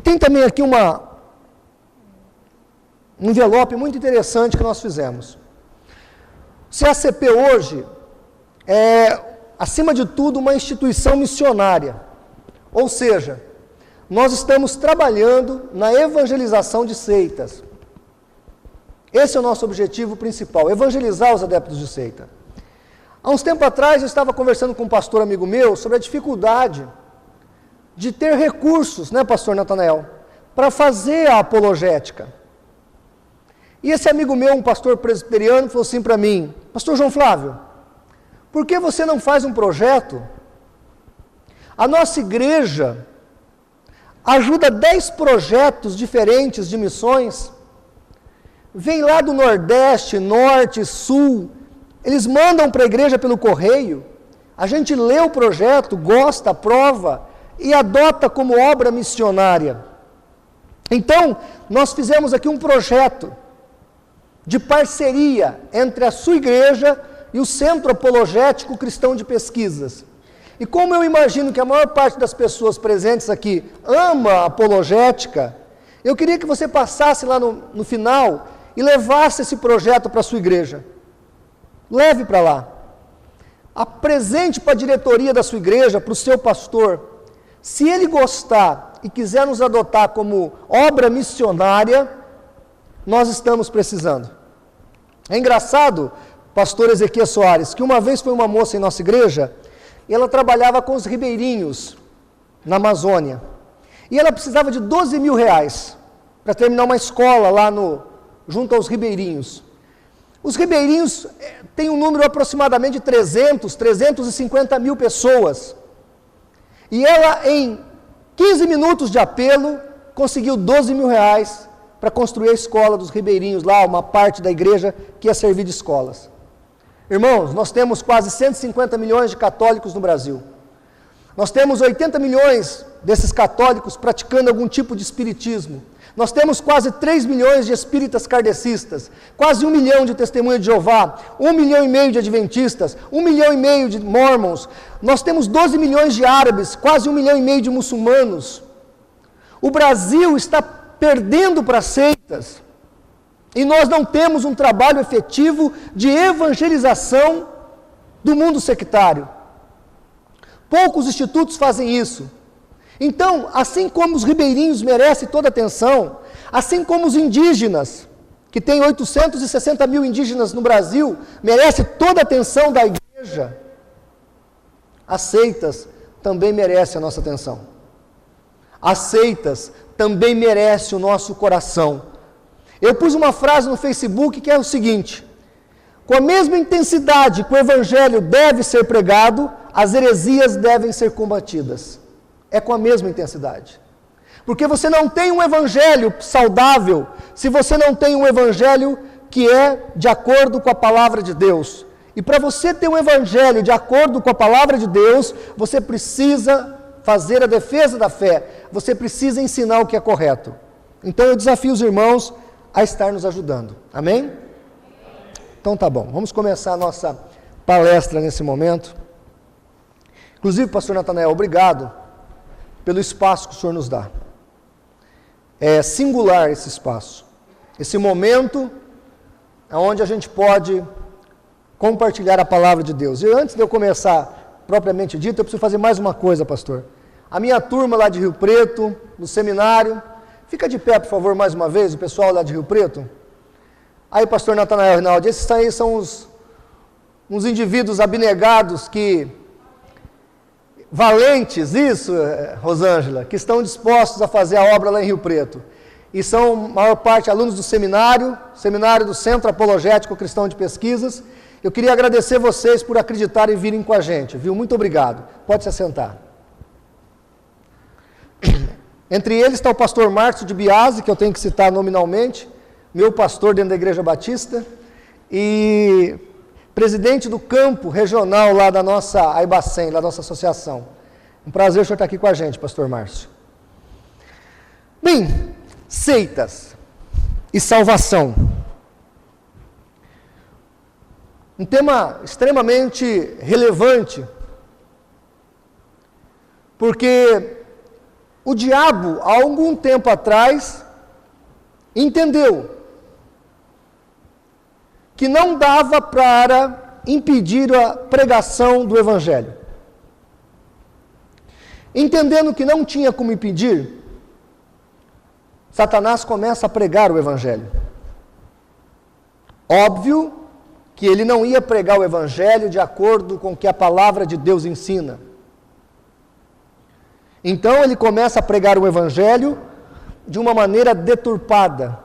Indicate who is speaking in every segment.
Speaker 1: tem também aqui um envelope muito interessante que nós fizemos. O CACP hoje é, acima de tudo, uma instituição missionária. Ou seja, nós estamos trabalhando na evangelização de seitas. Esse é o nosso objetivo principal, evangelizar os adeptos de seita. Há uns tempos atrás eu estava conversando com um pastor amigo meu sobre a dificuldade de ter recursos, né, pastor Natanael, para fazer a apologética. E esse amigo meu, um pastor presbiteriano, falou assim para mim: pastor João Flávio, por que você não faz um projeto? A nossa igreja ajuda 10 projetos diferentes de missões, vem lá do Nordeste, Norte, Sul, eles mandam para a igreja pelo correio, a gente lê o projeto, gosta, aprova e adota como obra missionária. Então, nós fizemos aqui um projeto de parceria entre a sua igreja e o Centro Apologético Cristão de Pesquisas. E como eu imagino que a maior parte das pessoas presentes aqui ama a apologética, eu queria que você passasse lá no final e levasse esse projeto para a sua igreja. Leve para lá. Apresente para a diretoria da sua igreja, para o seu pastor. Se ele gostar e quiser nos adotar como obra missionária, nós estamos precisando. É engraçado, pastor Ezequiel Soares, que uma vez foi uma moça em nossa igreja, e ela trabalhava com os ribeirinhos na Amazônia. E ela precisava de 12 mil reais para terminar uma escola lá junto aos ribeirinhos. Os ribeirinhos têm um número aproximadamente de 350 mil pessoas. E ela, em 15 minutos de apelo, conseguiu 12 mil reais para construir a escola dos ribeirinhos lá, uma parte da igreja que ia servir de escolas. Irmãos, nós temos quase 150 milhões de católicos no Brasil. Nós temos 80 milhões desses católicos praticando algum tipo de espiritismo. Nós temos quase 3 milhões de espíritas kardecistas, quase 1 milhão de testemunhas de Jeová, 1,5 milhão de adventistas, 1,5 milhão de mormons. Nós temos 12 milhões de árabes, quase 1,5 milhão de muçulmanos. O Brasil está perdendo para seitas. E nós não temos um trabalho efetivo de evangelização do mundo sectário. Poucos institutos fazem isso. Então, assim como os ribeirinhos merecem toda atenção, assim como os indígenas, que tem 860 mil indígenas no Brasil, merece toda a atenção da igreja, as seitas também merecem a nossa atenção. As seitas também merecem o nosso coração. Eu pus uma frase no Facebook que é o seguinte: com a mesma intensidade que o evangelho deve ser pregado, as heresias devem ser combatidas. É com a mesma intensidade. Porque você não tem um evangelho saudável se você não tem um evangelho que é de acordo com a palavra de Deus. E para você ter um evangelho de acordo com a palavra de Deus, você precisa fazer a defesa da fé, você precisa ensinar o que é correto. Então eu desafio os irmãos a estar nos ajudando. Amém? Então tá bom, vamos começar a nossa palestra nesse momento. Inclusive, pastor Natanael, obrigado pelo espaço que o senhor nos dá. É singular esse espaço, esse momento onde a gente pode compartilhar a palavra de Deus. E antes de eu começar propriamente dito, eu preciso fazer mais uma coisa, pastor. A minha turma lá de Rio Preto, no seminário, fica de pé, por favor, mais uma vez, o pessoal lá de Rio Preto. Aí, pastor Natanael Rinaldi, esses aí são uns indivíduos abnegados valentes, isso, Rosângela, que estão dispostos a fazer a obra lá em Rio Preto. E são, maior parte, alunos do seminário do Centro Apologético Cristão de Pesquisas. Eu queria agradecer vocês por acreditarem e virem com a gente, viu? Muito obrigado. Pode se assentar. Entre eles está o pastor Márcio de Biasi, que eu tenho que citar nominalmente, meu pastor dentro da Igreja Batista, e presidente do campo regional lá da nossa AIBACEM, da nossa associação. Um prazer o senhor estar aqui com a gente, pastor Márcio. Bem, seitas e salvação. Um tema extremamente relevante, porque o diabo, há algum tempo atrás, entendeu que não dava para impedir a pregação do Evangelho. Entendendo que não tinha como impedir, Satanás começa a pregar o Evangelho. Óbvio que ele não ia pregar o Evangelho de acordo com o que a palavra de Deus ensina. Então ele começa a pregar o Evangelho de uma maneira deturpada,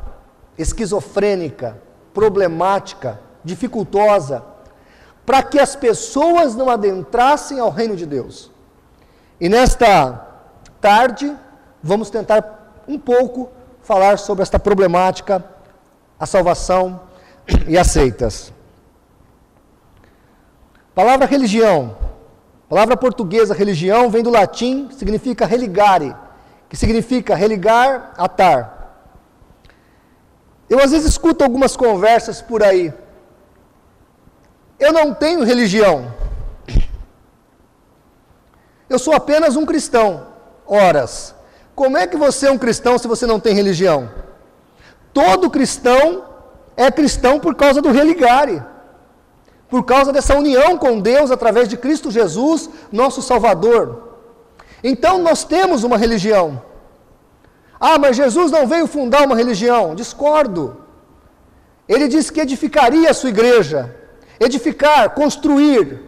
Speaker 1: esquizofrênica, problemática, dificultosa, para que as pessoas não adentrassem ao reino de Deus. E nesta tarde, vamos tentar um pouco falar sobre esta problemática, a salvação e as seitas. Palavra religião, palavra portuguesa religião, vem do latim, significa religare, que significa religar, atar. Eu às vezes escuto algumas conversas por aí. Eu não tenho religião. Eu sou apenas um cristão. Horas. Como é que você é um cristão se você não tem religião? Todo cristão é cristão por causa do religare. Por causa dessa união com Deus através de Cristo Jesus, nosso Salvador. Então nós temos uma religião. Ah, mas Jesus não veio fundar uma religião. Discordo. Ele disse que edificaria a sua igreja. Edificar, construir.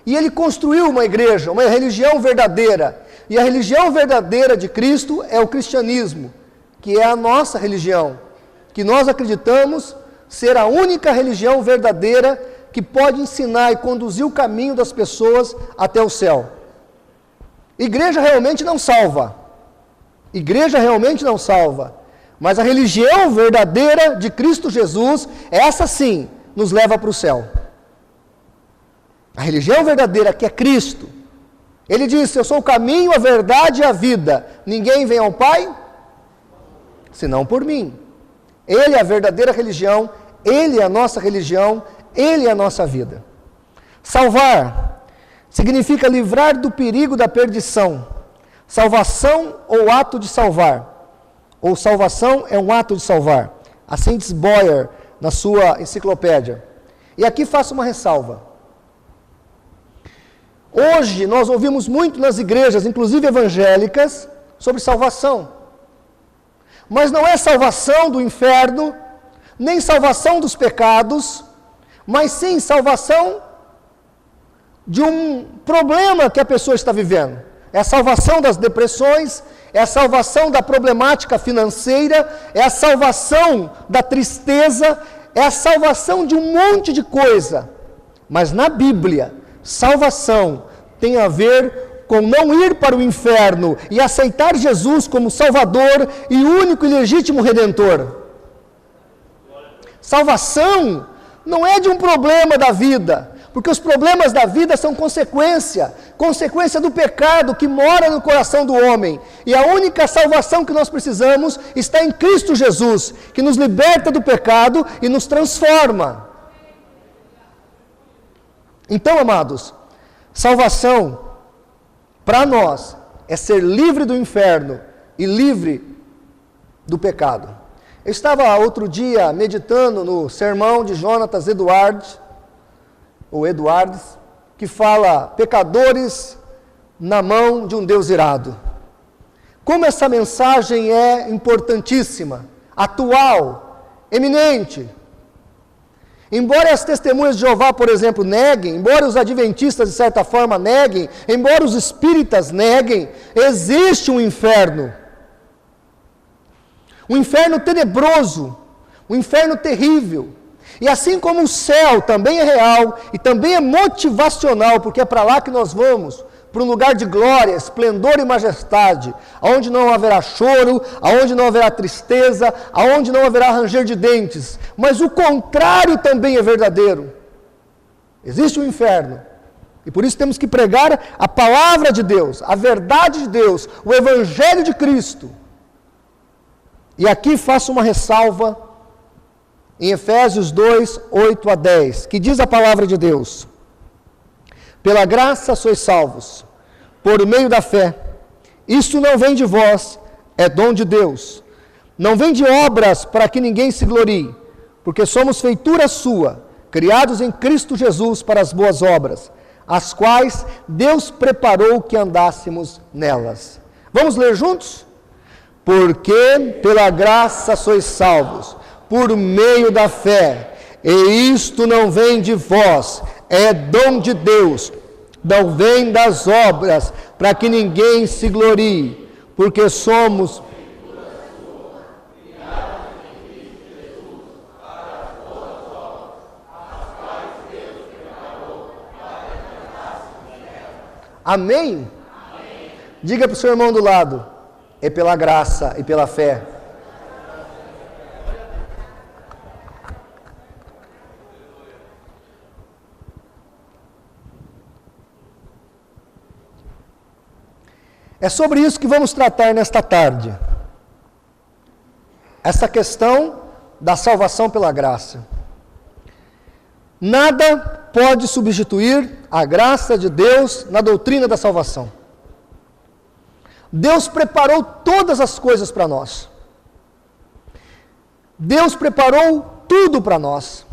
Speaker 1: E ele construiu uma igreja, uma religião verdadeira. E a religião verdadeira de Cristo é o cristianismo, que é a nossa religião. Que nós acreditamos ser a única religião verdadeira que pode ensinar e conduzir o caminho das pessoas até o céu. Igreja realmente não salva. Igreja realmente não salva. Mas a religião verdadeira de Cristo Jesus, essa sim, nos leva para o céu. A religião verdadeira que é Cristo. Ele disse, eu sou o caminho, a verdade e a vida. Ninguém vem ao Pai, senão por mim. Ele é a verdadeira religião, Ele é a nossa religião, Ele é a nossa vida. Salvar significa livrar do perigo da perdição. Salvação ou ato de salvar. Ou salvação é um ato de salvar. Assim diz Boyer na sua enciclopédia. E aqui faço uma ressalva. Hoje nós ouvimos muito nas igrejas, inclusive evangélicas, sobre salvação. Mas não é salvação do inferno, nem salvação dos pecados, mas sim salvação de um problema que a pessoa está vivendo. É a salvação das depressões, é a salvação da problemática financeira, é a salvação da tristeza, é a salvação de um monte de coisa. Mas na Bíblia, salvação tem a ver com não ir para o inferno e aceitar Jesus como Salvador e único e legítimo Redentor. Salvação não é de um problema da vida, porque os problemas da vida são consequência do pecado que mora no coração do homem. E a única salvação que nós precisamos está em Cristo Jesus, que nos liberta do pecado e nos transforma. Então, amados, salvação para nós é ser livre do inferno e livre do pecado. Eu estava outro dia meditando no sermão de Jonatas Edwards, que fala pecadores na mão de um Deus irado. Como essa mensagem é importantíssima, atual, eminente. Embora as testemunhas de Jeová, por exemplo, neguem, embora os adventistas de certa forma neguem, embora os espíritas neguem, existe um inferno tenebroso, um inferno terrível. E assim como o céu também é real e também é motivacional, porque é para lá que nós vamos, para um lugar de glória, esplendor e majestade, aonde não haverá choro, aonde não haverá tristeza, aonde não haverá ranger de dentes. Mas o contrário também é verdadeiro. Existe um inferno. E por isso temos que pregar a palavra de Deus, a verdade de Deus, o Evangelho de Cristo. E aqui faço uma ressalva em Efésios 2, 8 a 10, que diz a palavra de Deus: pela graça sois salvos, por meio da fé. Isso não vem de vós, é dom de Deus. Não vem de obras para que ninguém se glorie, porque somos feitura sua, criados em Cristo Jesus para as boas obras, as quais Deus preparou que andássemos nelas. Vamos ler juntos? Porque pela graça sois salvos, por meio da fé, e isto não vem de vós, é dom de Deus, não vem das obras, para que ninguém se glorie, porque somos... Amém? Amém? Diga para o seu irmão do lado, é pela graça e pela fé. É sobre isso que vamos tratar nesta tarde. Essa questão da salvação pela graça. Nada pode substituir a graça de Deus na doutrina da salvação. Deus preparou todas as coisas para nós. Deus preparou tudo para nós.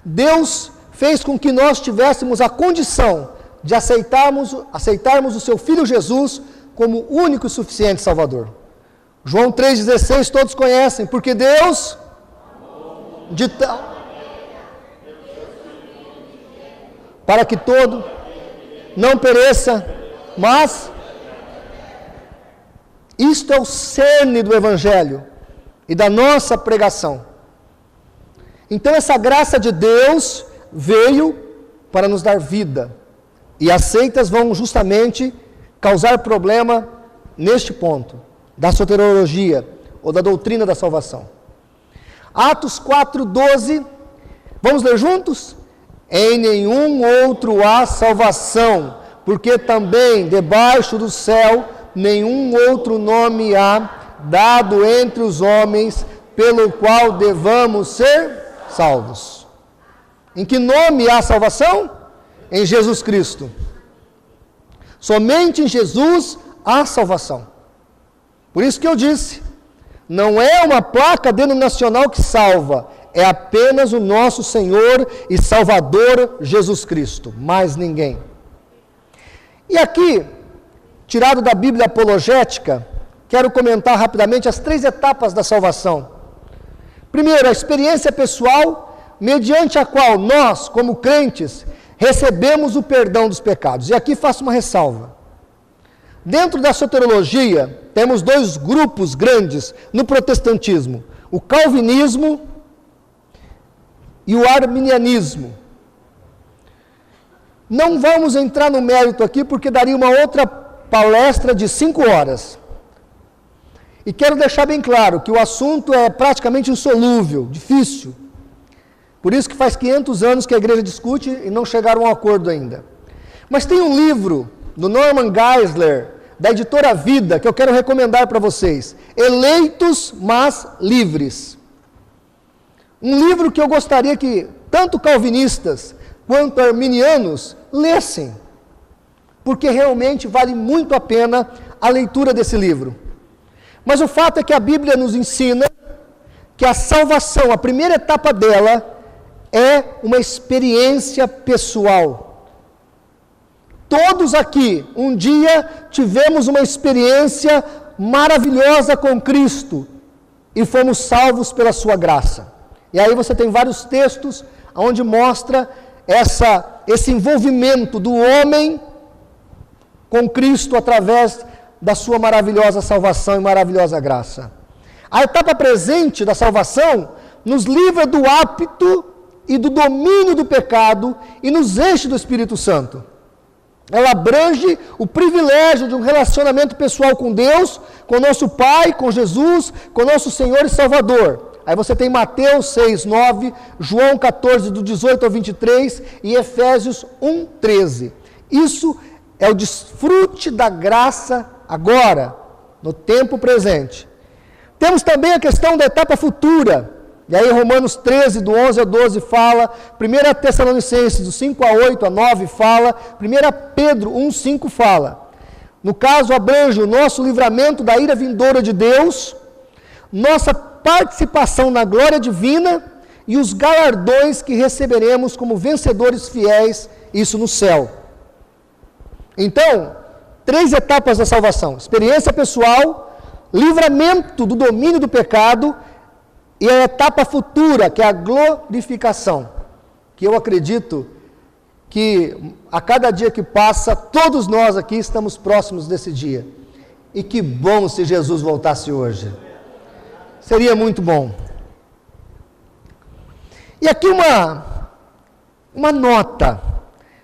Speaker 1: Deus fez com que nós tivéssemos a condição de aceitarmos o seu Filho Jesus como único e suficiente Salvador. João 3,16 todos conhecem, porque Deus de tal... para que todo não pereça, mas isto é o cerne do Evangelho e da nossa pregação. Então essa graça de Deus veio para nos dar vida, e as seitas vão justamente causar problema neste ponto, da soteriologia ou da doutrina da salvação. Atos 4,12, vamos ler juntos? Em nenhum outro há salvação, porque também debaixo do céu nenhum outro nome há dado entre os homens pelo qual devamos ser salvos. Em que nome há salvação? Em Jesus Cristo. Somente em Jesus há salvação. Por isso que eu disse, não é uma placa denominacional que salva, é apenas o nosso Senhor e Salvador Jesus Cristo, mais ninguém. E aqui, tirado da Bíblia apologética, quero comentar rapidamente as 3 etapas da salvação. Primeiro, a experiência pessoal, mediante a qual nós, como crentes, recebemos o perdão dos pecados. E aqui faço uma ressalva. Dentro da soteriologia, temos 2 grupos grandes no protestantismo: o calvinismo e o arminianismo. Não vamos entrar no mérito aqui, porque daria uma outra palestra de 5 horas. E quero deixar bem claro que o assunto é praticamente insolúvel, difícil. Por isso que faz 500 anos que a igreja discute e não chegaram a um acordo ainda. Mas tem um livro do Norman Geisler, da editora Vida, que eu quero recomendar para vocês. Eleitos, mas livres. Um livro que eu gostaria que tanto calvinistas quanto arminianos lessem, porque realmente vale muito a pena a leitura desse livro. Mas o fato é que a Bíblia nos ensina que a salvação, a primeira etapa dela, é uma experiência pessoal. Todos aqui, um dia, tivemos uma experiência maravilhosa com Cristo e fomos salvos pela sua graça. E aí você tem vários textos onde mostra esse envolvimento do homem com Cristo através da sua maravilhosa salvação e maravilhosa graça. A etapa presente da salvação nos livra do hábito e do domínio do pecado e nos enche do Espírito Santo. Ela abrange o privilégio de um relacionamento pessoal com Deus, com nosso Pai, com Jesus, com nosso Senhor e Salvador. Aí você tem Mateus 6, 9, João 14, do 18 ao 23 e Efésios 1, 13. Isso é o desfrute da graça agora, no tempo presente. Temos também a questão da etapa futura. E aí Romanos 13, do 11 ao 12 fala, 1 Tessalonicenses, do 5 a 8 a 9 fala, 1 Pedro 1, 5 fala. no caso abrange o nosso livramento da ira vindoura de Deus, nossa participação na glória divina e os galardões que receberemos como vencedores fiéis, isso no céu. Então, 3 etapas da salvação: experiência pessoal, livramento do domínio do pecado e a etapa futura, que é a glorificação, que eu acredito que a cada dia que passa, todos nós aqui estamos próximos desse dia. E que bom se Jesus voltasse hoje. Seria muito bom. E aqui uma nota.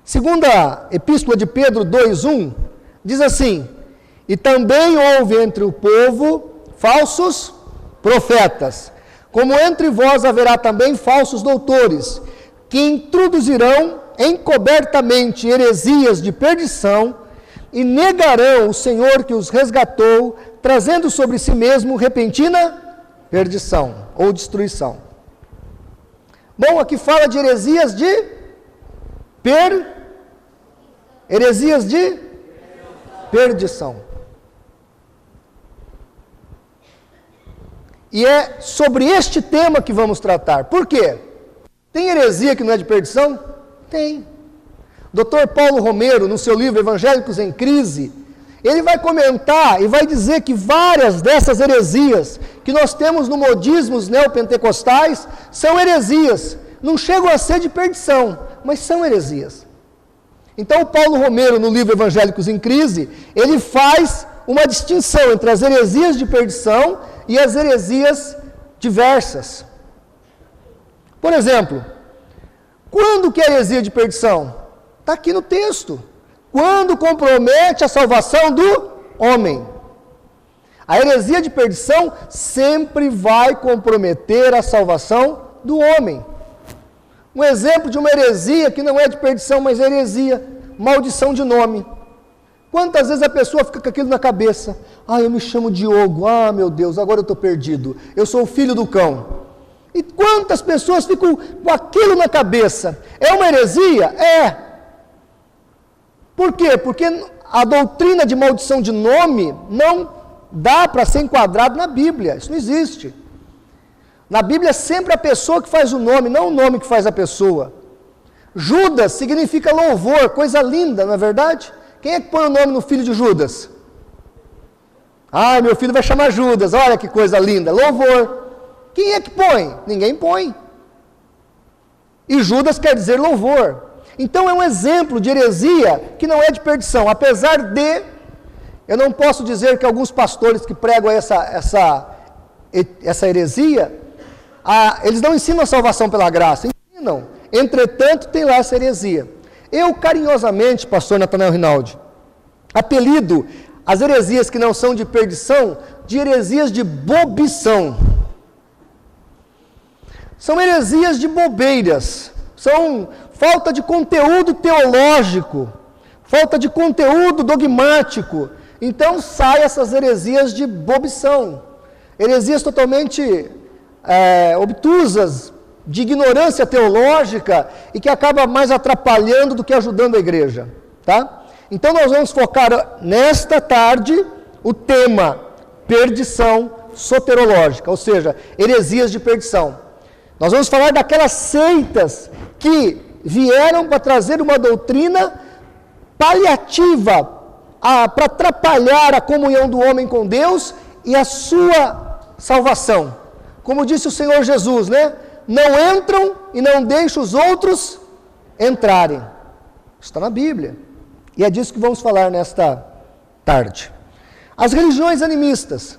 Speaker 1: Segunda Epístola de Pedro 2:1, diz assim: e também houve entre o povo falsos profetas, como entre vós haverá também falsos doutores, que introduzirão encobertamente heresias de perdição e negarão o Senhor que os resgatou, trazendo sobre si mesmo repentina perdição ou destruição. Bom, aqui fala de heresias de perdição. E é sobre este tema que vamos tratar. Por quê? Tem heresia que não é de perdição? Tem. Dr. Paulo Romero, no seu livro Evangélicos em Crise, ele vai comentar e vai dizer que várias dessas heresias que nós temos no modismos neopentecostais são heresias. Não chegam a ser de perdição, mas são heresias. Então, Paulo Romero, no livro Evangélicos em Crise, ele faz uma distinção entre as heresias de perdição e as heresias diversas. Por exemplo, quando que é heresia de perdição? Está aqui no texto. Quando compromete a salvação do homem. A heresia de perdição sempre vai comprometer a salvação do homem. Um exemplo de uma heresia que não é de perdição, mas é heresia, maldição de nome. Quantas vezes a pessoa fica com aquilo na cabeça? Ah, eu me chamo Diogo, ah, meu Deus, agora eu estou perdido. Eu sou o filho do cão. E quantas pessoas ficam com aquilo na cabeça? É uma heresia? É. Por quê? Porque a doutrina de maldição de nome não dá para ser enquadrado na Bíblia. Isso não existe. Na Bíblia é sempre a pessoa que faz o nome, não o nome que faz a pessoa. Judas significa louvor, coisa linda, não é verdade? Quem é que põe o nome no filho de Judas? Ah, meu filho vai chamar Judas, olha que coisa linda, louvor. Quem é que põe? Ninguém põe. E Judas quer dizer louvor. Então é um exemplo de heresia que não é de perdição. Apesar de, eu não posso dizer que alguns pastores que pregam essa heresia, eles não ensinam a salvação pela graça, ensinam. Entretanto, tem lá essa heresia. Eu carinhosamente, pastor Natanael Rinaldi, apelido as heresias que não são de perdição de heresias de bobição. São heresias de bobeiras, são falta de conteúdo teológico, falta de conteúdo dogmático. Então saem essas heresias de bobição, heresias totalmente obtusas, de ignorância teológica e que acaba mais atrapalhando do que ajudando a igreja, tá? Então nós vamos focar nesta tarde o tema perdição soterológica, ou seja, heresias de perdição. Nós vamos falar daquelas seitas que vieram para trazer uma doutrina paliativa para atrapalhar a comunhão do homem com Deus e a sua salvação. Como disse o Senhor Jesus, né? Não entram e não deixam os outros entrarem. Está na Bíblia. E é disso que vamos falar nesta tarde. As religiões animistas.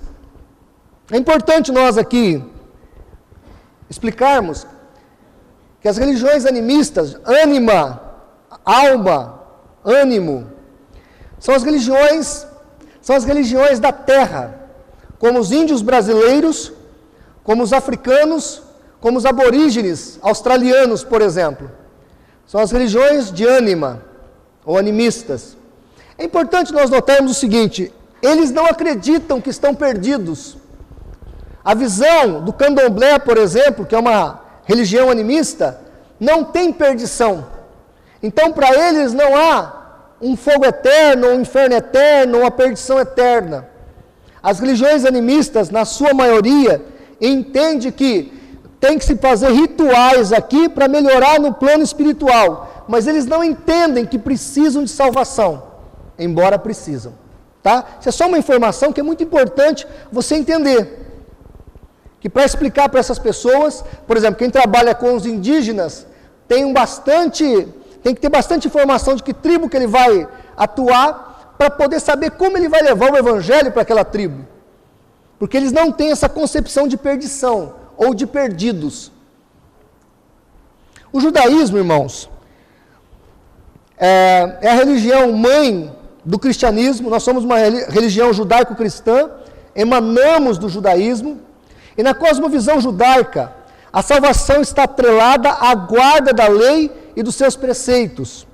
Speaker 1: É importante nós aqui explicarmos que as religiões animistas, ânima, alma, ânimo, são as religiões da terra, como os índios brasileiros, como os africanos, como os aborígenes australianos, por exemplo. São as religiões de ânima, ou animistas. É importante nós notarmos o seguinte: eles não acreditam que estão perdidos. A visão do candomblé, por exemplo, que é uma religião animista, não tem perdição. Então, para eles não há um fogo eterno, um inferno eterno, uma perdição eterna. As religiões animistas, na sua maioria, entendem que tem que se fazer rituais aqui para melhorar no plano espiritual, mas eles não entendem que precisam de salvação, embora precisam. Tá? Isso é só uma informação que é muito importante você entender. Que para explicar para essas pessoas, por exemplo, quem trabalha com os indígenas, tem que ter bastante informação de que tribo que ele vai atuar, para poder saber como ele vai levar o evangelho para aquela tribo. Porque eles não têm essa concepção de perdição, ou de perdidos. O judaísmo, irmãos, é a religião mãe do cristianismo. Nós somos uma religião judaico-cristã, emanamos do judaísmo, e na cosmovisão judaica, a salvação está atrelada à guarda da lei e dos seus preceitos.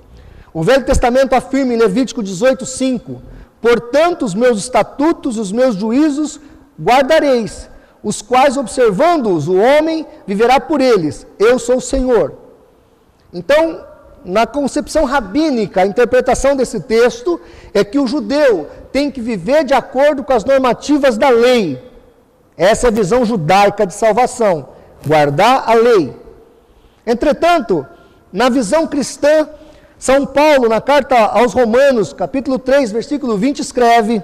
Speaker 1: O Velho Testamento afirma em Levítico 18:5: portanto, os meus estatutos e os meus juízos guardareis, os quais, observando-os, o homem viverá por eles. Eu sou o Senhor. Então, na concepção rabínica, a interpretação desse texto é que o judeu tem que viver de acordo com as normativas da lei. Essa é a visão judaica de salvação, guardar a lei. Entretanto, na visão cristã, São Paulo, na carta aos Romanos, capítulo 3, versículo 20, escreve: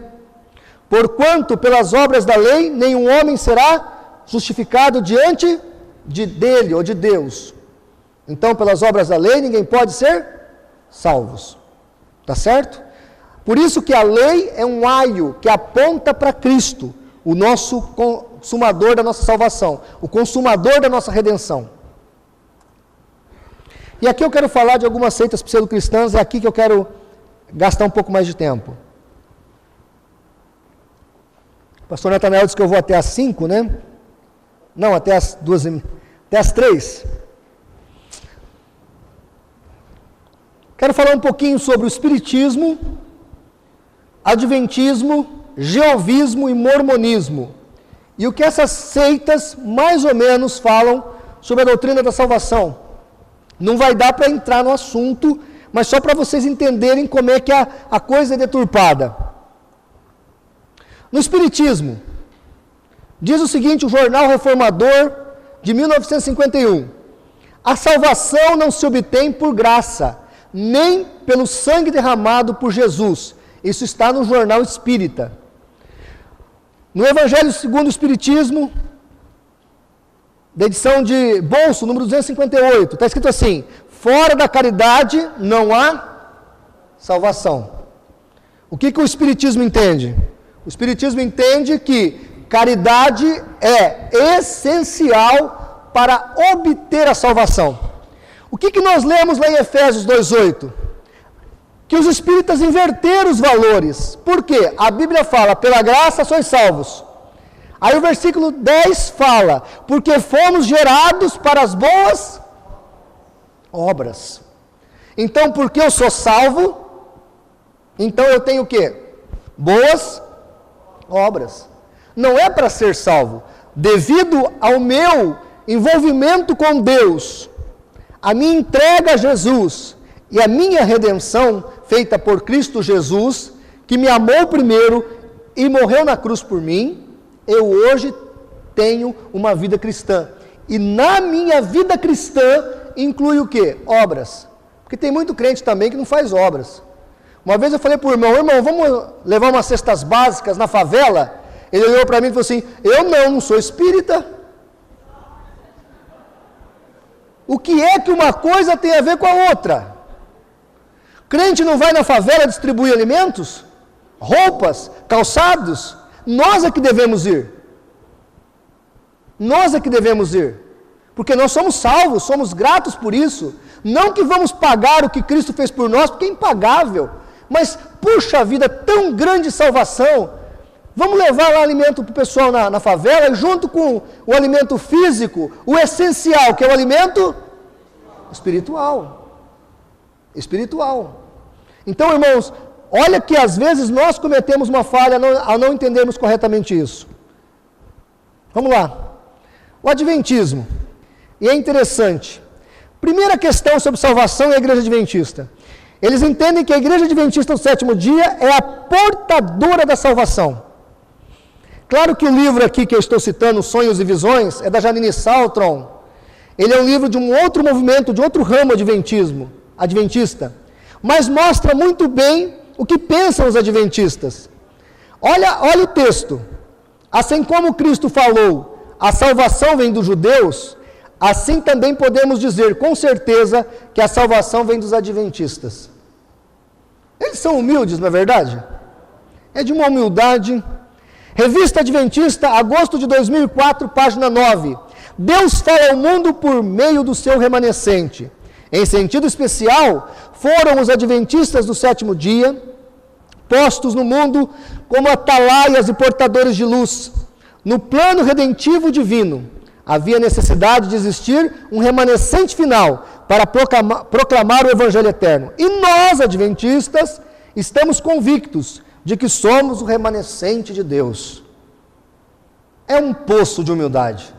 Speaker 1: porquanto pelas obras da lei nenhum homem será justificado diante dele ou de Deus. Então, pelas obras da lei, ninguém pode ser salvos. Tá certo? Por isso que a lei é um aio que aponta para Cristo, o nosso consumador da nossa salvação, o consumador da nossa redenção. E aqui eu quero falar de algumas seitas pseudo-cristãs, é aqui que eu quero gastar um pouco mais de tempo. O pastor Natanael disse que eu vou até às 5, né? Não, até às 2, até às 3. Quero falar um pouquinho sobre o espiritismo, adventismo, jeovismo e mormonismo. E o que essas seitas mais ou menos falam sobre a doutrina da salvação. Não vai dar para entrar no assunto, mas só para vocês entenderem como é que a coisa é deturpada. No espiritismo, diz o seguinte, o Jornal Reformador de 1951: a salvação não se obtém por graça, nem pelo sangue derramado por Jesus. Isso está no Jornal Espírita. No Evangelho segundo o Espiritismo, da edição de bolso, número 258, está escrito assim: fora da caridade não há salvação. O que o Espiritismo entende? O Espiritismo entende que caridade é essencial para obter a salvação. O que nós lemos lá em Efésios 2:8? Que os espíritas inverteram os valores. Por quê? A Bíblia fala, pela graça sois salvos. Aí o versículo 10 fala, porque fomos gerados para as boas obras. Então, porque eu sou salvo, então eu tenho o quê? Boas obras. Não é para ser salvo. Devido ao meu envolvimento com Deus, a minha entrega a Jesus e a minha redenção feita por Cristo Jesus, que me amou primeiro e morreu na cruz por mim, eu hoje tenho uma vida cristã. E na minha vida cristã inclui o quê? Obras. Porque tem muito crente também que não faz obras. Uma vez eu falei para o irmão, vamos levar umas cestas básicas na favela? Ele olhou para mim e falou assim, eu não sou espírita. O que é que uma coisa tem a ver com a outra? Crente não vai na favela distribuir alimentos? Roupas? Calçados? Nós é que devemos ir. Nós é que devemos ir. Porque nós somos salvos, somos gratos por isso. Não que vamos pagar o que Cristo fez por nós, porque é impagável. Mas, puxa vida, tão grande salvação. Vamos levar lá alimento para o pessoal na favela, e junto com o alimento físico, o essencial, que é o alimento espiritual. Espiritual. Então, irmãos, olha que às vezes nós cometemos uma falha ao não entendermos corretamente isso. Vamos lá. O adventismo. E é interessante. Primeira questão sobre salvação é a igreja adventista. Eles entendem que a Igreja Adventista do Sétimo Dia é a portadora da salvação. Claro que o livro aqui que eu estou citando, Sonhos e Visões, é da Janine Saltron. Ele é um livro de um outro movimento, de outro ramo adventista, mas mostra muito bem o que pensam os adventistas. Olha o texto. Assim como Cristo falou, a salvação vem dos judeus, assim também podemos dizer com certeza que a salvação vem dos adventistas. Eles são humildes, não é verdade? É de uma humildade. Revista Adventista, agosto de 2004, página 9. Deus fala ao mundo por meio do seu remanescente. Em sentido especial, foram os adventistas do sétimo dia, postos no mundo como atalaias e portadores de luz. No plano redentivo divino, havia necessidade de existir um remanescente final para proclamar o Evangelho eterno. E nós, adventistas, estamos convictos de que somos o remanescente de Deus. É um poço de humildade.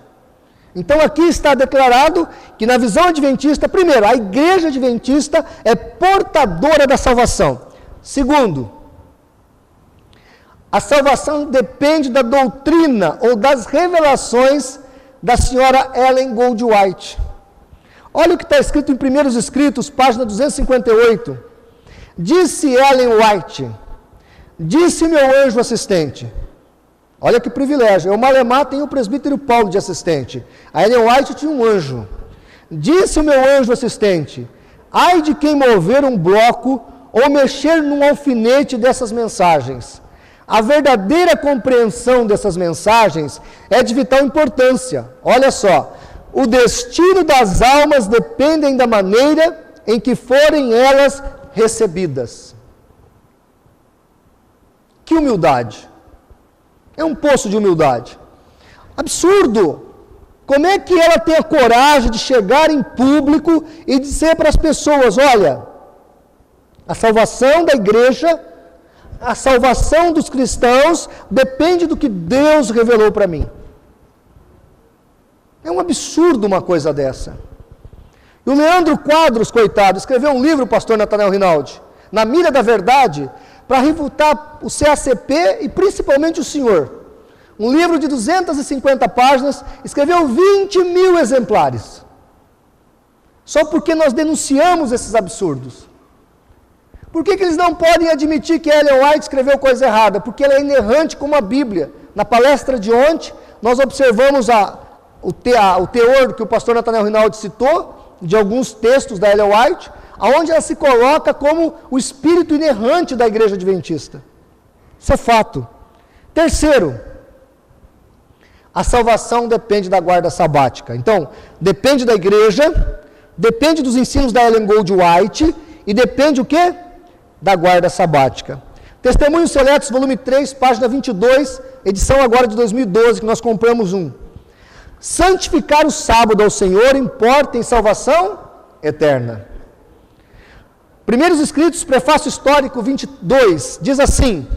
Speaker 1: Então aqui está declarado que na visão adventista, primeiro, a igreja adventista é portadora da salvação. Segundo, a salvação depende da doutrina ou das revelações da senhora Ellen Goldwhite. Olha o que está escrito em Primeiros Escritos, página 258. Disse Ellen White, disse meu anjo assistente. Olha que privilégio. Eu, Malemar, tenho o presbítero Paulo de assistente. A Ellen White tinha um anjo. Disse o meu anjo assistente, ai de quem mover um bloco ou mexer num alfinete dessas mensagens. A verdadeira compreensão dessas mensagens é de vital importância. Olha só, o destino das almas dependem da maneira em que forem elas recebidas. Que humildade! É um poço de humildade. Absurdo! Como é que ela tem a coragem de chegar em público e dizer para as pessoas, olha, a salvação da igreja, a salvação dos cristãos depende do que Deus revelou para mim. É um absurdo uma coisa dessa. E o Leandro Quadros, coitado, escreveu um livro, o pastor Nathanael Rinaldi, Na Mira da Verdade, para refutar o CACP e principalmente o senhor. Um livro de 250 páginas, escreveu 20 mil exemplares. Só porque nós denunciamos esses absurdos. Por que eles não podem admitir que Ellen White escreveu coisa errada? Porque ela é inerrante como a Bíblia. Na palestra de ontem, nós observamos o teor que o pastor Nathanael Rinaldi citou, de alguns textos da Ellen White, onde ela se coloca como o espírito inerrante da igreja adventista. Isso é fato. Terceiro, a salvação depende da guarda sabática. Então, depende da igreja, depende dos ensinos da Ellen Goldwhite e depende o quê? Da guarda sabática. Testemunhos Seletos, volume 3, página 22, edição agora de 2012, que nós compramos um. Santificar o sábado ao Senhor importa em salvação eterna. Primeiros Escritos, prefácio histórico 22, diz assim,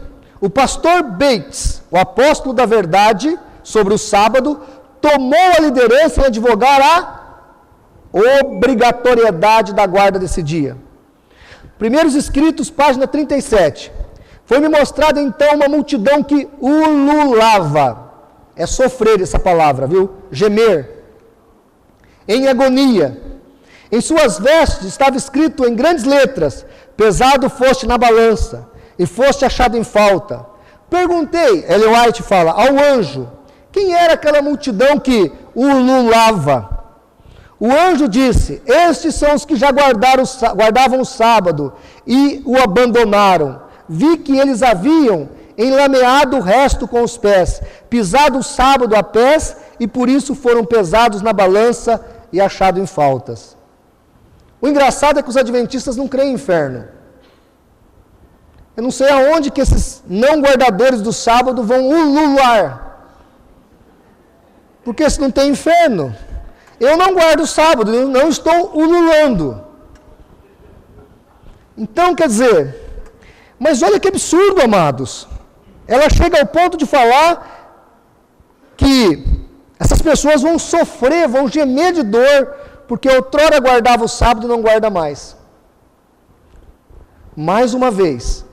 Speaker 1: o pastor Bates, o apóstolo da verdade sobre o sábado, tomou a liderança em advogar a obrigatoriedade da guarda desse dia. Primeiros Escritos, página 37. Foi-me mostrada então uma multidão que ululava. É sofrer essa palavra, viu? Gemer. Em agonia. Em suas vestes estava escrito em grandes letras, pesado foste na balança, e foste achado em falta. Perguntei, Ellen White fala, ao anjo, quem era aquela multidão que ululava? O anjo disse, estes são os que já guardavam o sábado e o abandonaram. Vi que eles haviam enlameado o resto com os pés, pisado o sábado a pés, e por isso foram pesados na balança e achados em faltas. O engraçado é que os adventistas não creem em inferno. Eu não sei aonde que esses não guardadores do sábado vão ulular. Porque se não tem inferno, eu não guardo o sábado, eu não estou ululando. Então, quer dizer, mas olha que absurdo, amados. Ela chega ao ponto de falar que essas pessoas vão sofrer, vão gemer de dor, porque outrora guardava o sábado e não guarda mais. Mais uma vez,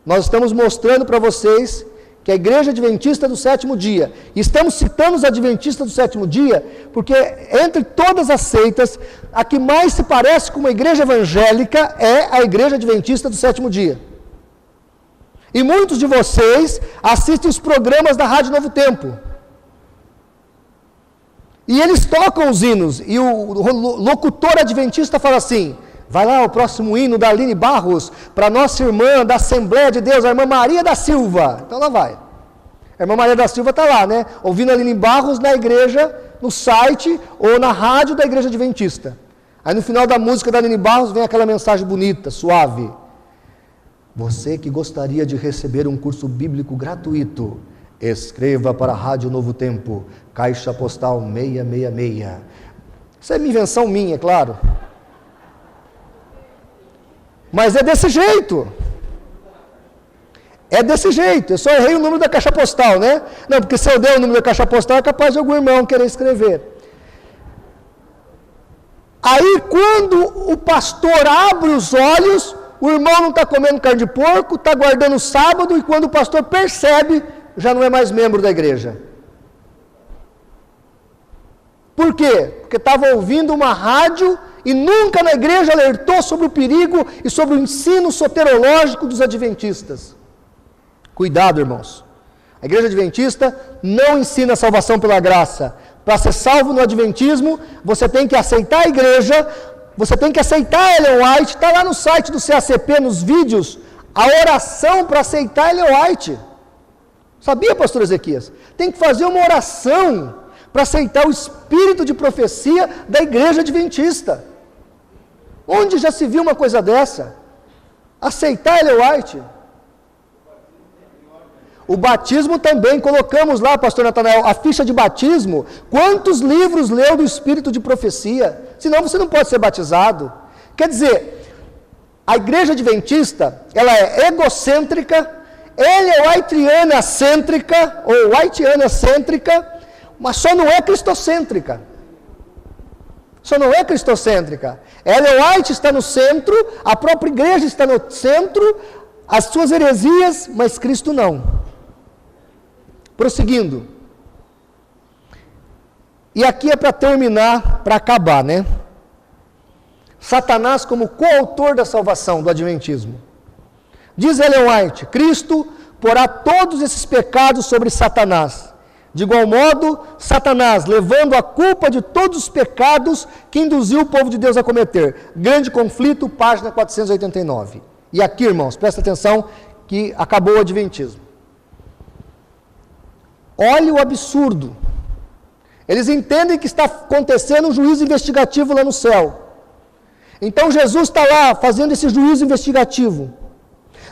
Speaker 1: nós estamos mostrando para vocês que a Igreja Adventista do Sétimo Dia, e estamos citando os Adventistas do Sétimo Dia, porque entre todas as seitas, a que mais se parece com uma igreja evangélica é a Igreja Adventista do Sétimo Dia. E muitos de vocês assistem os programas da Rádio Novo Tempo. E eles tocam os hinos, e o locutor adventista fala assim: vai lá o próximo hino da Aline Barros, para nossa irmã da Assembleia de Deus, a irmã Maria da Silva. Então lá vai. A irmã Maria da Silva está lá, né? Ouvindo a Aline Barros na igreja, no site ou na rádio da Igreja Adventista. Aí no final da música da Aline Barros vem aquela mensagem bonita, suave. Você que gostaria de receber um curso bíblico gratuito, escreva para a Rádio Novo Tempo, Caixa Postal 666. Isso é uma invenção minha, é claro. Mas é desse jeito. É desse jeito. Eu só errei o número da caixa postal, né? Não, porque se eu der o número da caixa postal, é capaz de algum irmão querer escrever. Aí, quando o pastor abre os olhos, o irmão não está comendo carne de porco, está guardando o sábado, e quando o pastor percebe, já não é mais membro da igreja. Por quê? Porque estava ouvindo uma rádio e nunca na igreja alertou sobre o perigo e sobre o ensino soterológico dos adventistas. Cuidado, irmãos. A igreja adventista não ensina a salvação pela graça. Para ser salvo no adventismo, você tem que aceitar a igreja, você tem que aceitar a Ellen White. Está lá no site do CACP, nos vídeos, a oração para aceitar a Ellen White. Sabia, pastor Ezequias? Tem que fazer uma oração para aceitar o espírito de profecia da igreja adventista. Onde já se viu uma coisa dessa? Aceitar Ellen White. O batismo também, colocamos lá, pastor Natanael, a ficha de batismo. Quantos livros leu do espírito de profecia? Senão você não pode ser batizado. Quer dizer, a igreja adventista, ela é egocêntrica, whiteana-cêntrica, ou whiteana-cêntrica, mas só não é cristocêntrica. Só não é cristocêntrica. Ellen White está no centro, a própria igreja está no centro, as suas heresias, mas Cristo não. Prosseguindo. E aqui é para terminar, para acabar, né? Satanás como coautor da salvação do adventismo. Diz Ellen White: Cristo porá todos esses pecados sobre Satanás. De igual modo, Satanás, levando a culpa de todos os pecados que induziu o povo de Deus a cometer. Grande conflito, página 489. E aqui, irmãos, presta atenção que acabou o adventismo. Olha o absurdo. Eles entendem que está acontecendo um juízo investigativo lá no céu. Então Jesus está lá fazendo esse juízo investigativo.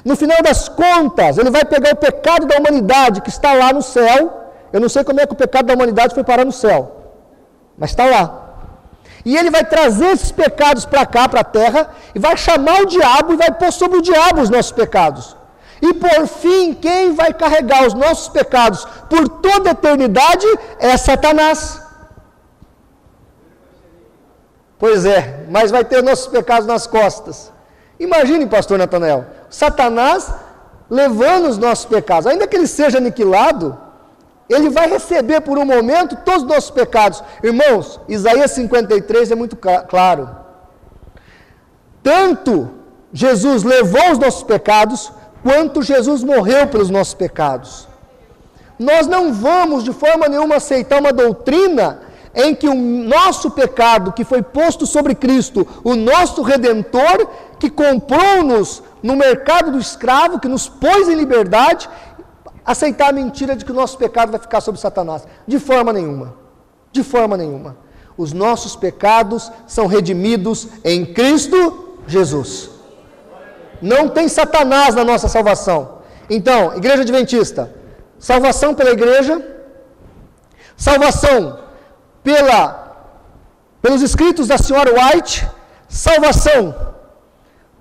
Speaker 1: No final das contas, ele vai pegar o pecado da humanidade que está lá no céu. Eu não sei como é que o pecado da humanidade foi parar no céu, mas está lá. E ele vai trazer esses pecados para cá, para a terra, e vai chamar o diabo e vai pôr sobre o diabo os nossos pecados. E por fim, quem vai carregar os nossos pecados por toda a eternidade é Satanás. Pois é, mas vai ter os nossos pecados nas costas. Imagine, pastor Natanael, Satanás levando os nossos pecados, ainda que ele seja aniquilado, ele vai receber por um momento todos os nossos pecados. Irmãos, Isaías 53 é muito claro. Tanto Jesus levou os nossos pecados, quanto Jesus morreu pelos nossos pecados. Nós não vamos de forma nenhuma aceitar uma doutrina em que o nosso pecado que foi posto sobre Cristo, o nosso Redentor, que comprou-nos no mercado do escravo, que nos pôs em liberdade, aceitar a mentira de que o nosso pecado vai ficar sobre Satanás. De forma nenhuma. De forma nenhuma. Os nossos pecados são redimidos em Cristo Jesus. Não tem Satanás na nossa salvação. Então, igreja adventista, salvação pela igreja, salvação pelos escritos da senhora White, salvação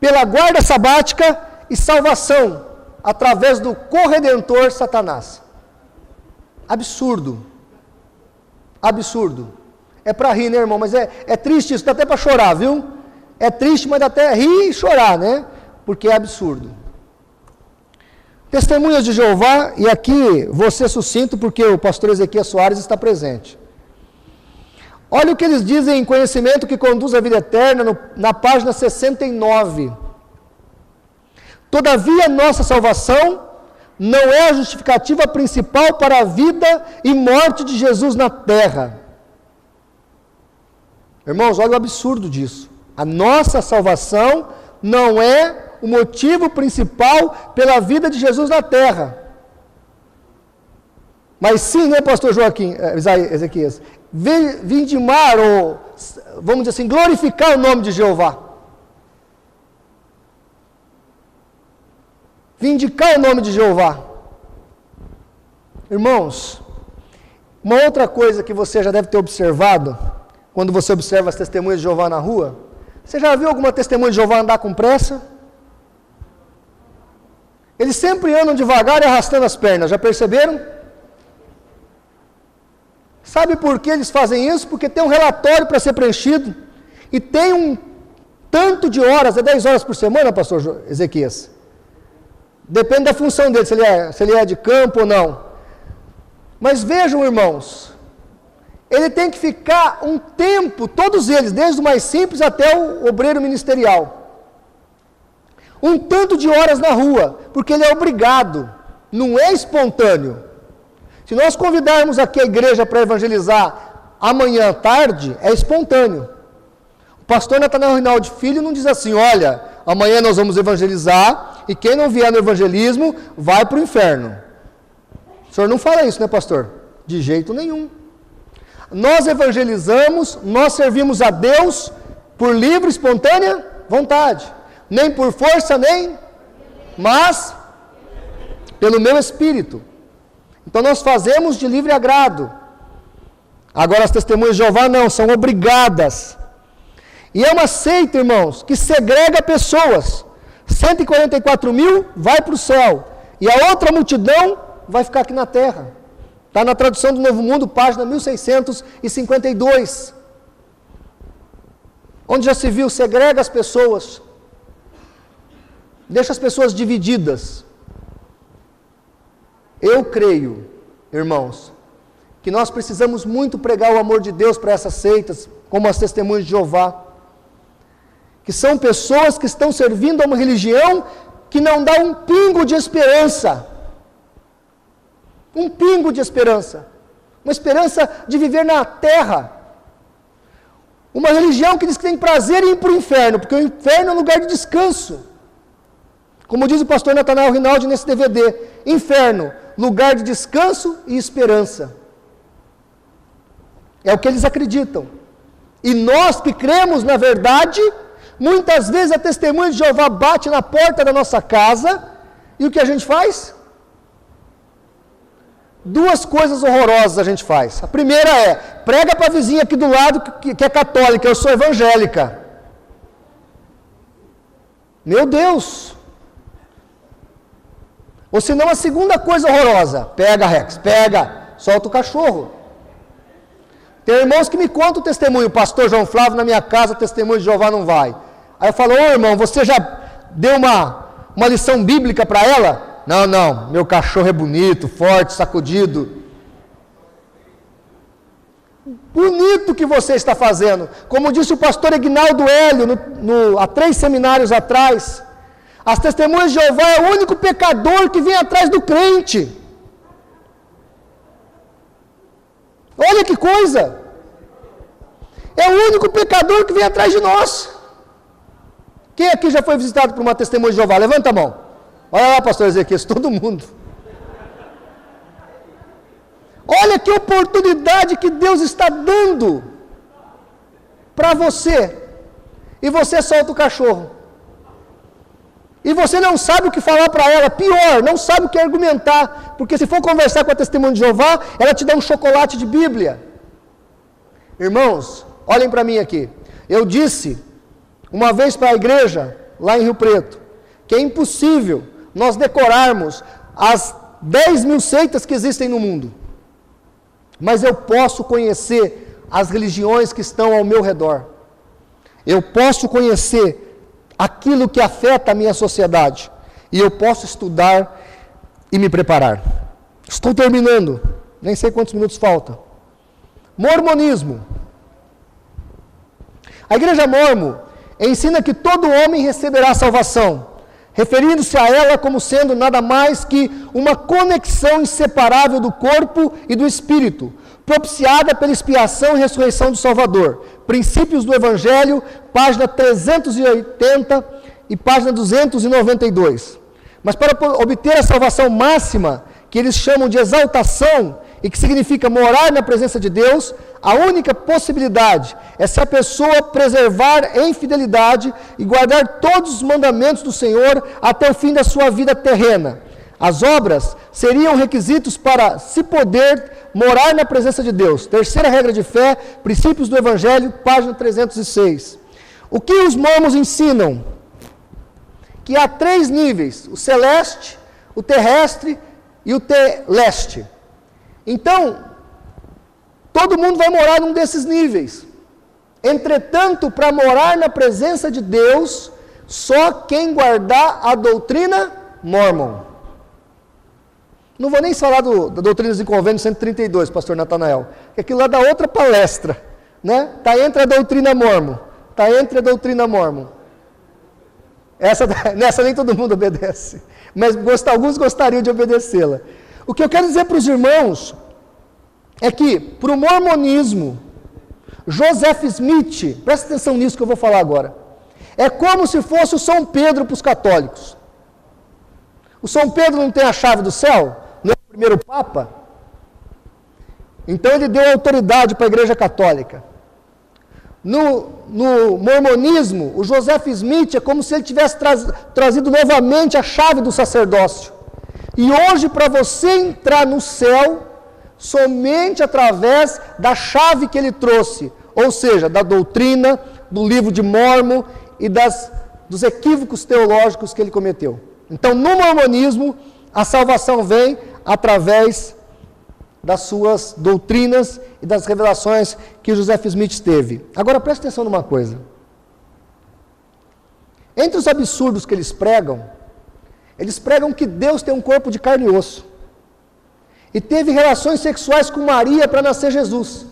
Speaker 1: pela guarda sabática e salvação através do corredentor Satanás. Absurdo. Absurdo. É para rir, né, irmão? Mas é triste isso, dá até para chorar, viu? É triste, mas dá até rir e chorar, né? porque é absurdo. Testemunhas de Jeová, e aqui vou ser sucinto porque o pastor Ezequias Soares está presente. Olha o que eles dizem em Conhecimento que Conduz à Vida Eterna, na página 69. Todavia, nossa salvação não é a justificativa principal para a vida e morte de Jesus na terra. Irmãos, olha o absurdo disso. A nossa salvação não é o motivo principal pela vida de Jesus na terra. Mas sim, né, pastor Joaquim, Ezequias? Vindimar, ou vamos dizer assim, glorificar o nome de Jeová. Vindicar o nome de Jeová. Irmãos, uma outra coisa que você já deve ter observado, quando você observa as testemunhas de Jeová na rua, você já viu alguma testemunha de Jeová andar com pressa? Eles sempre andam devagar e arrastando as pernas, já perceberam? Sabe por que eles fazem isso? Porque tem um relatório para ser preenchido, e tem um tanto de horas, é 10 horas por semana, pastor Ezequias? Depende da função dele, se ele é de campo ou não. Mas vejam, irmãos, ele tem que ficar um tempo, todos eles, desde o mais simples até o obreiro ministerial, um tanto de horas na rua, porque ele é obrigado, não é espontâneo. Se nós convidarmos aqui a igreja para evangelizar amanhã à tarde, é espontâneo. O pastor Natanael Rinaldi Filho não diz assim: olha, amanhã nós vamos evangelizar e quem não vier no evangelismo vai para o inferno. O senhor não fala isso, né, pastor? De jeito nenhum. Nós evangelizamos, nós servimos a Deus por livre, espontânea vontade. Nem por força, mas pelo meu espírito. Então nós fazemos de livre agrado. Agora as testemunhas de Jeová não, são obrigadas. E é uma seita, irmãos, que segrega pessoas. 144 mil vai para o céu, e a outra multidão vai ficar aqui na terra. Está na tradução do Novo Mundo, página 1652. Onde já se viu, segrega as pessoas, deixa as pessoas divididas. Eu creio, irmãos, que nós precisamos muito pregar o amor de Deus para essas seitas, como as testemunhas de Jeová, que são pessoas que estão servindo a uma religião que não dá um pingo de esperança. Um pingo de esperança. Uma esperança de viver na terra. Uma religião que diz que tem prazer em ir para o inferno, porque o inferno é um lugar de descanso. Como diz o pastor Natanael Rinaldi nesse DVD, inferno, lugar de descanso e esperança. É o que eles acreditam. E nós que cremos na verdade, muitas vezes a testemunha de Jeová bate na porta da nossa casa, e o que a gente faz? Duas coisas horrorosas a gente faz. A primeira é, prega para a vizinha aqui do lado que é católica, eu sou evangélica. Meu Deus! Ou senão a segunda coisa horrorosa, pega Rex, pega, solta o cachorro. Tem irmãos que me contam o testemunho, pastor João Flávio na minha casa, testemunho de Jeová não vai. Aí eu falo, ô irmão, você já deu uma lição bíblica para ela? Não, meu cachorro é bonito, forte, sacudido. Bonito que você está fazendo. Como disse o pastor Ignaldo Hélio, há 3 seminários atrás, as testemunhas de Jeová é o único pecador que vem atrás do crente. Olha que coisa! É o único pecador que vem atrás de nós. Quem aqui já foi visitado por uma testemunha de Jeová? Levanta a mão. Olha lá, pastor Ezequias, todo mundo. Olha que oportunidade que Deus está dando para você. E você solta o cachorro. E você não sabe o que falar para ela. Pior, não sabe o que argumentar. Porque se for conversar com a testemunha de Jeová, ela te dá um chocolate de Bíblia. Irmãos, olhem para mim aqui. Eu disse uma vez para a igreja, lá em Rio Preto, que é impossível nós decorarmos as 10 mil seitas que existem no mundo. Mas eu posso conhecer as religiões que estão ao meu redor. Eu posso conhecer aquilo que afeta a minha sociedade. E eu posso estudar e me preparar. Estou terminando, nem sei quantos minutos faltam. Mormonismo. A igreja mormon ensina que todo homem receberá salvação, referindo-se a ela como sendo nada mais que uma conexão inseparável do corpo e do espírito, propiciada pela expiação e ressurreição do Salvador. Princípios do Evangelho, página 380 e página 292. Mas para obter a salvação máxima, que eles chamam de exaltação, e que significa morar na presença de Deus, a única possibilidade é se a pessoa preservar em fidelidade e guardar todos os mandamentos do Senhor até o fim da sua vida terrena. As obras seriam requisitos para se poder morar na presença de Deus. Terceira regra de fé, princípios do Evangelho, página 306. O que os mormons ensinam? Que há 3 níveis, o celeste, o terrestre e o teleste. Então, todo mundo vai morar num desses níveis. Entretanto, para morar na presença de Deus, só quem guardar a doutrina mormon. Não vou nem falar da Doutrinas e Convênios 132, pastor Natanael, que aquilo lá dá outra palestra, né? Está entre a doutrina mormon. Está entre a doutrina mormon. Nessa nem todo mundo obedece, mas alguns gostariam de obedecê-la. O que eu quero dizer para os irmãos é que, para o mormonismo, Joseph Smith, presta atenção nisso que eu vou falar agora, é como se fosse o São Pedro para os católicos. O São Pedro não tem a chave do céu? Não é o primeiro Papa? Então ele deu autoridade para a Igreja Católica. No mormonismo, o Joseph Smith é como se ele tivesse trazido novamente a chave do sacerdócio. E hoje, para você entrar no céu, somente através da chave que ele trouxe, ou seja, da doutrina, do livro de Mórmon e dos equívocos teológicos que ele cometeu. Então, no mormonismo, a salvação vem através das suas doutrinas e das revelações que Joseph Smith teve. Agora, preste atenção numa coisa. Entre os absurdos que eles pregam que Deus tem um corpo de carne e osso. E teve relações sexuais com Maria para nascer Jesus.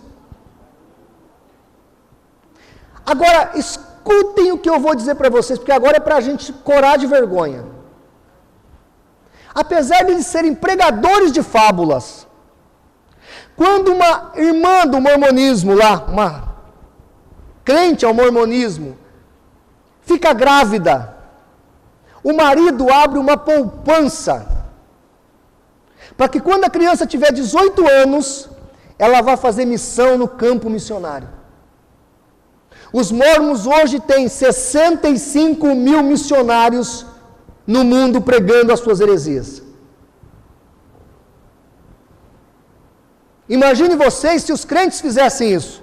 Speaker 1: Agora, escutem o que eu vou dizer para vocês, porque agora é para a gente corar de vergonha. Apesar de eles serem pregadores de fábulas, quando uma irmã do mormonismo lá, uma crente ao mormonismo, fica grávida, o marido abre uma poupança, para que quando a criança tiver 18 anos, ela vá fazer missão no campo missionário. Os mormons hoje têm 65 mil missionários no mundo pregando as suas heresias. Imagine vocês se os crentes fizessem isso.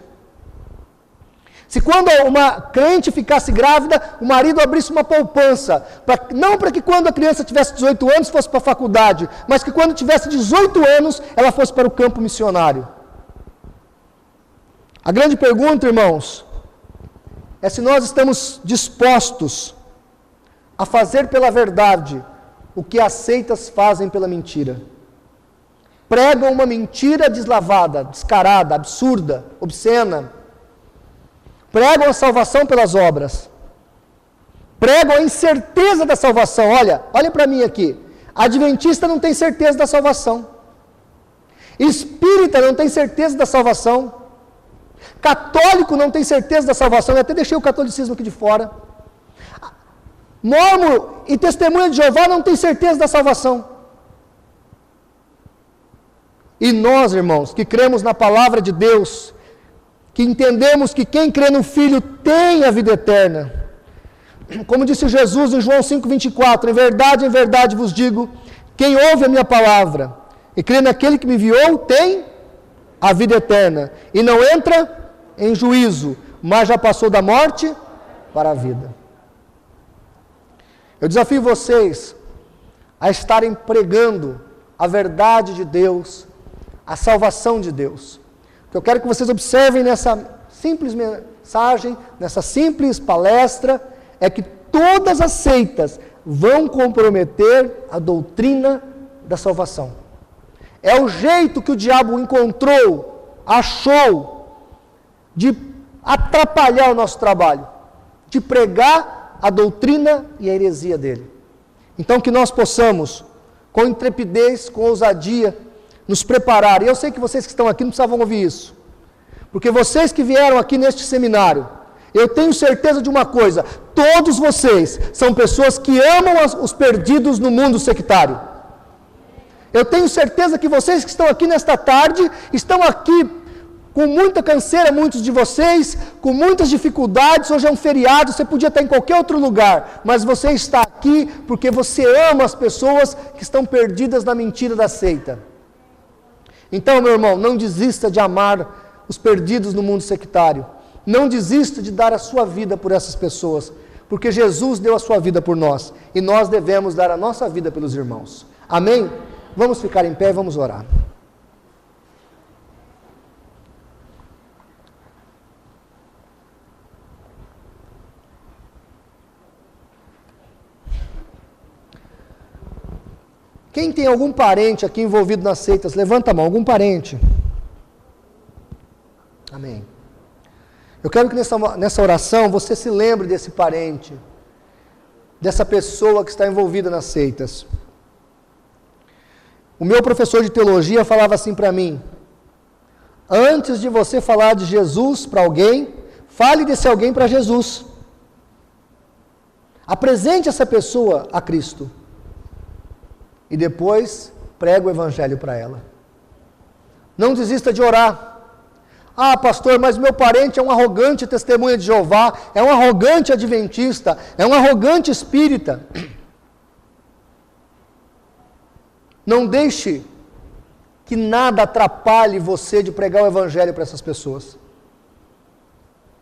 Speaker 1: Se quando uma crente ficasse grávida, o marido abrisse uma poupança, não para que quando a criança tivesse 18 anos fosse para a faculdade, mas que quando tivesse 18 anos ela fosse para o campo missionário. A grande pergunta, irmãos, é se nós estamos dispostos a fazer pela verdade o que as seitas fazem pela mentira. Pregam uma mentira deslavada, descarada, absurda, obscena. Pregam a salvação pelas obras. Pregam a incerteza da salvação. Olha para mim aqui. Adventista não tem certeza da salvação. Espírita não tem certeza da salvação. Católico não tem certeza da salvação. Eu até deixei o catolicismo aqui de fora. Mórmon e testemunha de Jeová não tem certeza da salvação. E nós, irmãos, que cremos na palavra de Deus, que entendemos que quem crê no Filho tem a vida eterna. Como disse Jesus em João 5,24, em verdade vos digo, quem ouve a minha palavra e crê naquele que me enviou, tem a vida eterna. E não entra em juízo, mas já passou da morte para a vida. Eu desafio vocês a estarem pregando a verdade de Deus, a salvação de Deus. O que eu quero que vocês observem nessa simples mensagem, nessa simples palestra, é que todas as seitas vão comprometer a doutrina da salvação. É o jeito que o diabo encontrou, achou, de atrapalhar o nosso trabalho, de pregar a doutrina e a heresia dele. Então que nós possamos, com intrepidez, com ousadia, nos preparar. E eu sei que vocês que estão aqui não precisavam ouvir isso, porque vocês que vieram aqui neste seminário, eu tenho certeza de uma coisa: todos vocês são pessoas que amam os perdidos no mundo sectário. Eu tenho certeza que vocês que estão aqui nesta tarde, estão aqui com muita canseira, muitos de vocês, com muitas dificuldades. Hoje é um feriado, você podia estar em qualquer outro lugar, mas você está aqui porque você ama as pessoas que estão perdidas na mentira da seita. Então, meu irmão, não desista de amar os perdidos no mundo sectário. Não desista de dar a sua vida por essas pessoas, porque Jesus deu a sua vida por nós, e nós devemos dar a nossa vida pelos irmãos. Amém? Vamos ficar em pé e vamos orar. Quem tem algum parente aqui envolvido nas seitas, levanta a mão. Algum parente? Amém. Eu quero que nessa oração você se lembre desse parente, dessa pessoa que está envolvida nas seitas. O meu professor de teologia falava assim para mim: antes de você falar de Jesus para alguém, fale desse alguém para Jesus. Apresente essa pessoa a Cristo. E depois prega o evangelho para ela. Não desista de orar. Ah, pastor, mas meu parente é um arrogante testemunha de Jeová, é um arrogante adventista, é um arrogante espírita. Não deixe que nada atrapalhe você de pregar o evangelho para essas pessoas.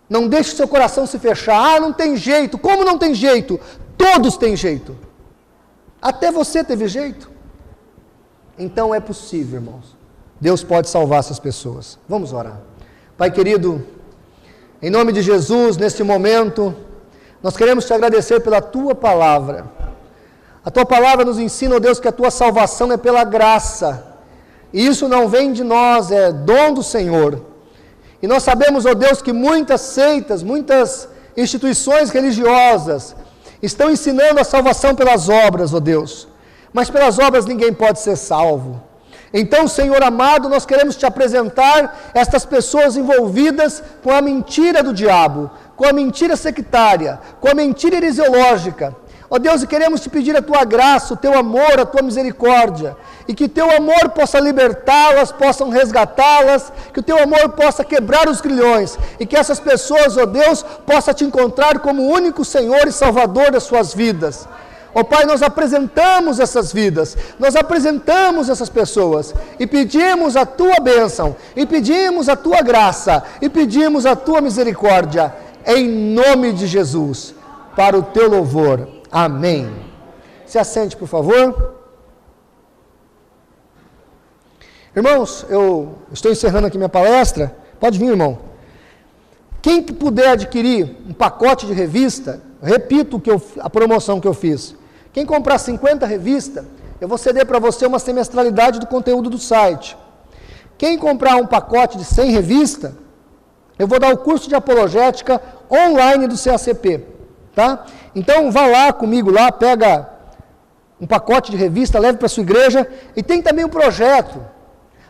Speaker 1: Não deixe seu coração se fechar. Ah, não tem jeito. Como não tem jeito? Todos têm jeito. Até você teve jeito. Então é possível, irmãos. Deus pode salvar essas pessoas. Vamos orar. Pai querido, em nome de Jesus, neste momento, nós queremos te agradecer pela tua palavra. A tua palavra nos ensina, ó Deus, que a tua salvação é pela graça. E isso não vem de nós, é dom do Senhor. E nós sabemos, ó Deus, que muitas seitas, muitas instituições religiosas estão ensinando a salvação pelas obras, ó Deus. Mas pelas obras ninguém pode ser salvo. Então, Senhor amado, nós queremos te apresentar estas pessoas envolvidas com a mentira do diabo, com a mentira sectária, com a mentira heresiológica. Ó Deus, e queremos te pedir a tua graça, o teu amor, a tua misericórdia, e que teu amor possa libertá-las, possam resgatá-las, que o teu amor possa quebrar os grilhões, e que essas pessoas, ó Deus, possam te encontrar como o único Senhor e Salvador das suas vidas. Ó Pai, nós apresentamos essas vidas, nós apresentamos essas pessoas, e pedimos a tua bênção, e pedimos a tua graça, e pedimos a tua misericórdia, em nome de Jesus, para o teu louvor. Amém. Se assente, por favor. Irmãos, eu estou encerrando aqui minha palestra. Pode vir, irmão. Quem puder adquirir um pacote de revista, repito a promoção que eu fiz. Quem comprar 50 revistas, eu vou ceder para você uma semestralidade do conteúdo do site. Quem comprar um pacote de 100 revistas, eu vou dar o curso de apologética online do CACP. Tá? Então vá lá comigo, lá, pega um pacote de revista, leve para a sua igreja. E tem também um projeto.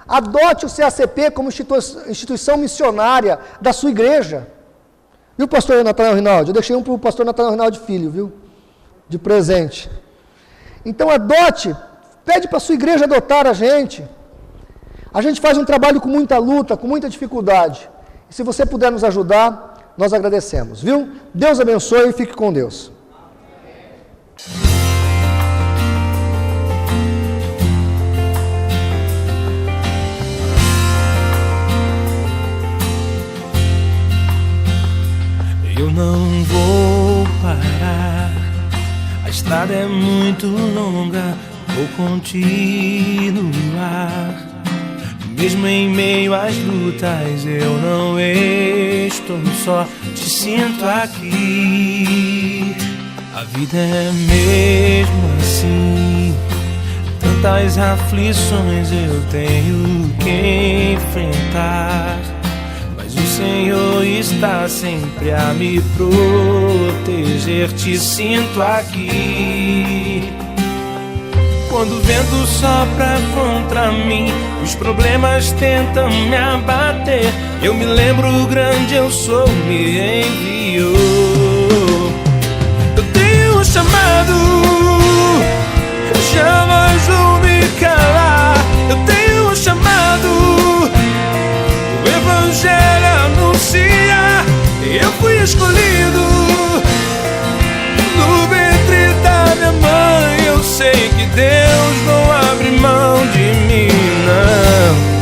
Speaker 1: Adote o CACP como instituição missionária da sua igreja. Viu, pastor Natanael Rinaldi? Eu deixei um para o pastor Natanael Rinaldi Filho, viu? De presente. Então adote, pede para a sua igreja adotar a gente. A gente faz um trabalho com muita luta, com muita dificuldade. E se você puder nos ajudar, nós agradecemos, viu? Deus abençoe e fique com Deus.
Speaker 2: Eu não vou parar, a estrada é muito longa, vou continuar. Mesmo em meio às lutas, eu não estou só, te sinto aqui. A vida é mesmo assim, tantas aflições eu tenho que enfrentar, mas o Senhor está sempre a me proteger. Te sinto aqui. Quando o vento sopra contra mim, os problemas tentam me abater, eu me lembro o grande eu sou me enviou. Eu tenho um chamado, jamais vou me calar. Eu tenho um chamado, o Evangelho anuncia. Eu fui escolhido no ventre da minha mãe. Eu sei que Deus não abre mão de mim, não.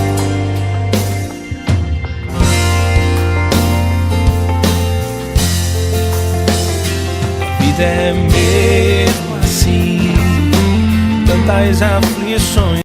Speaker 2: A vida é mesmo assim, tantas aflições